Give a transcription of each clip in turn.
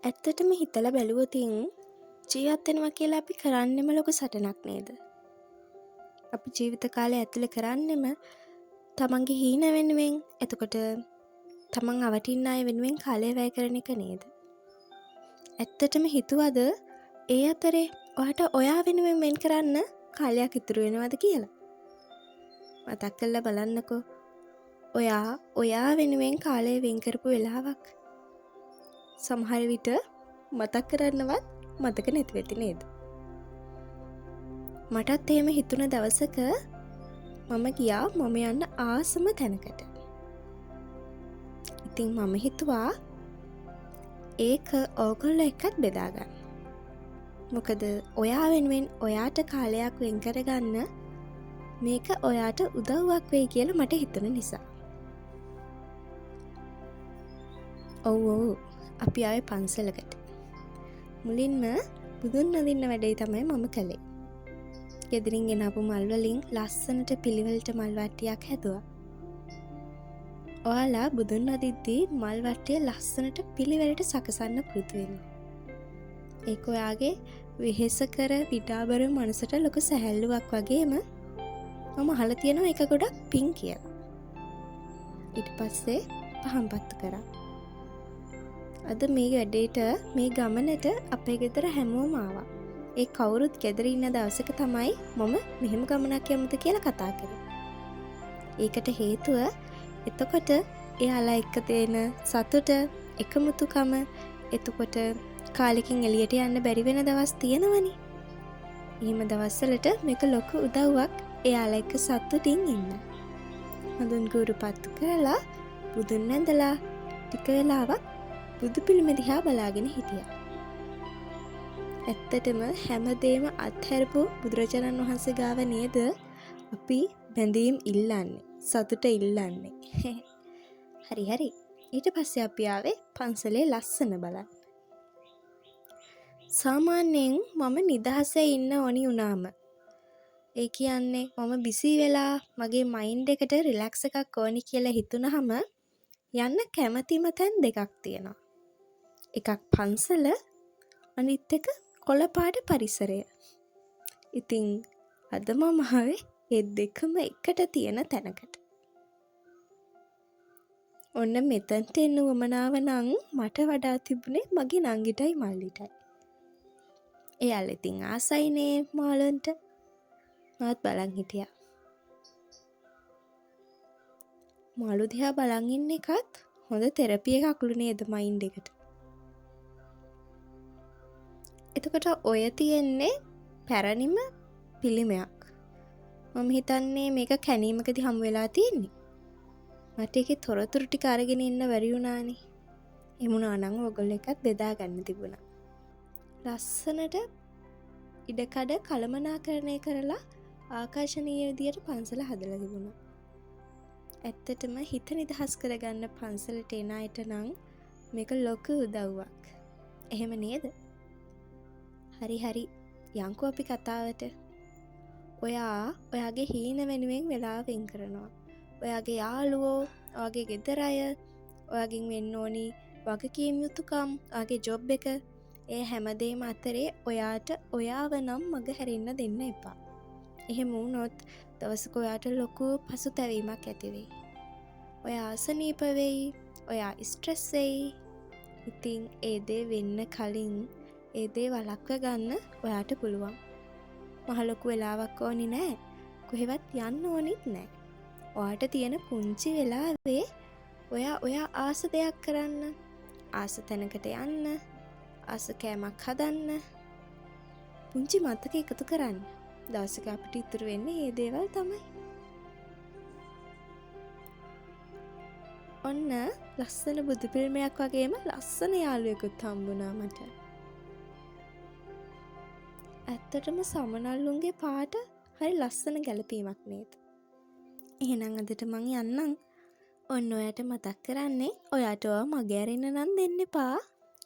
ඇත්තටම හිතලා බැලුවොතින් ජීවත් වෙනවා කියලා අපි කරන්නෙම ලොකු සටනක් නේද? අපි ජීවිත කාලය ඇතුලේ කරන්නෙම තමන්ගේ හීන වෙනුවෙන්, එතකොට තමන් අවටින්න අය වෙනුවෙන් කාලය වැය කරන එක නේද? ඇත්තටම හිතුවද ඒ අතරේ ඔයාට ඔයා වෙනුවෙන් වෙන් කරන්න කාලයක් ඉතුරු වෙනවද කියලා? මතක් කරලා බලන්නකෝ. ඔයා වෙනුවෙන් කාලය වෙන් කරපු වෙලාවක් සමහර විට මතක් කරන්නවත් මතක නැති වෙති නේද? මටත් එහෙම හිතුණ දවසක මම ගියා මම යන්න ආසම තැනකට. ඉතින් මම හිතුවා ඒක ඕගොල්ලෝ එක්කත් බෙදා ගන්න. මොකද ඔයා වෙනුවෙන් ඔයාට කාලයක් වෙන් කරගන්න මේක ඔයාට උදව්වක් වෙයි කියලා මට හිතුණ නිසා. ඔව් අපි ආවේ පන්සලකට. මුලින්ම බුදුන් වඳින්න වැඩේ තමයි මම කළේ. ගෙදරින් ගෙනාපු මල් වලින් ලස්සනට පිළිවෙලට මල් වට්ටියක් හැදුවා. ඔයාලා බුදුන් වදිද්දී මල් වට්ටිය ලස්සනට පිළිවෙලට සකසන්න පුරුදු වෙන්න. ඒක ඔයාගේ වෙහෙසකර විඩාබර මනසට ලොකු සැහැල්ලුවක් වගේම මම අහලා තියෙනවා ඒක ගොඩක් පිං කියලා. ඊට පස්සේ පහන් පත්තු කරා. අද මේ වැඩේට මේ ගමනට අපේ ගෙදර හැමෝම ආවා. ඒ කවුරුත් ගෙදර ඉන්න දවසක තමයි මම මෙහෙම ගමනක් යමුද කියලා කතා කරේ. ඒකට හේතුව එතකොට එයාලා එක්ක තියෙන සතුට, එකමුතුකම, එතකොට කාලෙකින් එළියට යන්න බැරි වෙන දවස් තියෙනවනේ. එහෙම දවස්වලට මේක ලොකු උදව්වක් එයාලා එක්ක සතුටින් ඉන්න. හඳුන් කුරු පත්තු කරලා බුදුන් වැඳලා ටික වෙලාවක් බුදු පිළිම දිහා බලාගෙන හිටියා. ඇත්තටම හැමදේම අත්හැරපු බුදුරජාණන් වහන්සේ ගාව නේද අපි බැඳීම් ඉල්ලන්නේ, සතුට ඉල්ලන්නේ. හරි. ඊට පස්සේ අපි ආවේ පන්සලේ ලස්සන බලන්න. සාමාන්‍යයෙන් මම නිදහසේ ඉන්න ඕනි වුණාම, ඒ කියන්නේ මම බිසි වෙලා මගේ මයින්ඩ් එකට රිලැක්ස් එකක් ඕනි කියලා හිතුනහම යන්න කැමතිම තැන් දෙකක් තියෙනවා. එකක් පන්සල, අනිත් එක කොළපාට පරිසරය. ඉතින් අද මම ආවේ ඒ දෙකම එකට තියෙන තැනකට. ඔන්න මෙතනට එන්න උවමනාව නම් මට වඩා තිබුණේ මගේ නංගිටයි මල්ලිටයි. එයාලා ඉතින් ආසයිනේ මාලන්ට. මාත් බලන් හිටියා. මාළු දිහා බලන් ඉන්න එකත් හොඳ තෙරපි එකක්ලු නේද මයින්ඩ් එකට. එතකොට ඔය තියෙන්නේ පැරණිම පිළිමයක්. මම හිතන්නේ මේක කැණීමකදී හමු වෙලා තියෙන්නේ. මට ඒකේ තොරතුරු ටික අරගෙන ඉන්න බැරි වුණානේ. එමුණා නම් ඔයගොල්ලෝ එකත් බෙදා ගන්න තිබුණා. ලස්සනට ඉඩකඩ කළමනාකරණය කරලා ආකර්ශනීය විදියට පන්සල හදලා තිබුණා. ඇත්තටම හිත නිදහස් කරගන්න පන්සලට එන අයට නම් මේක ලොකු උදව්වක්. එහෙම නේද? හරි. යන්කෝ අපි කතාවට. ඔයාගේ හීන වෙනුවෙන් වෙලා වෙන් කරනවා. ඔයාගේ යාළුවෝ, ඔයාගේ ගෙදර අය, ඔයාගෙන් වෙන්න ඕනි වගකීම් යුතුකම්, ඔයාගේ ජොබ් එක, ඒ හැමදේම අතරේ ඔයාට ඔයාව නම් මග හැරෙන්න දෙන්න එපා. එහෙම වුණොත් දවසක ඔයාට ලොකු පසුතැවීමක් ඇති වෙයි. ඔයා අසනීප වෙයි, ඔයා ස්ට්‍රෙස් වෙයි. ඉතින් ඒ දේ වෙන්න කලින් ඒ දේ වළක්ව ගන්න ඔයාට පුළුවන්. මහ ලොකු වෙලාවක් ඕනි නෑ. කොහෙවත් යන්න ඕනිත් නෑ. ඔයාට තියෙන පුංචි වෙලාවේ ඔයා ආස දෙයක් කරන්න, ආස තැනකට යන්න, ආස කෑමක් හදන්න, පුංචි මතක එකතු කරන්න. දවසක අපිට ඉතුරු වෙන්නේ මේ දේවල් තමයි. ඔන්න ලස්සන බුදු පිළිමයක් වගේම ලස්සන යාළුවෙකුත් හම්බුණා මට. ඇත්තටම සමනල්ලුන්ගේ පාට හරි ලස්සන ගැලපීමක් නේද? එහෙනම් අදට මං යන්නම්. ඔන්න ඔයාට මතක් කරන්නේ ඔයාට මගේ අරින්න නම් දෙන්න එපා.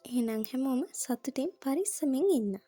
එහෙනම් හැමෝම සතුටින් පරිස්සමින් ඉන්න.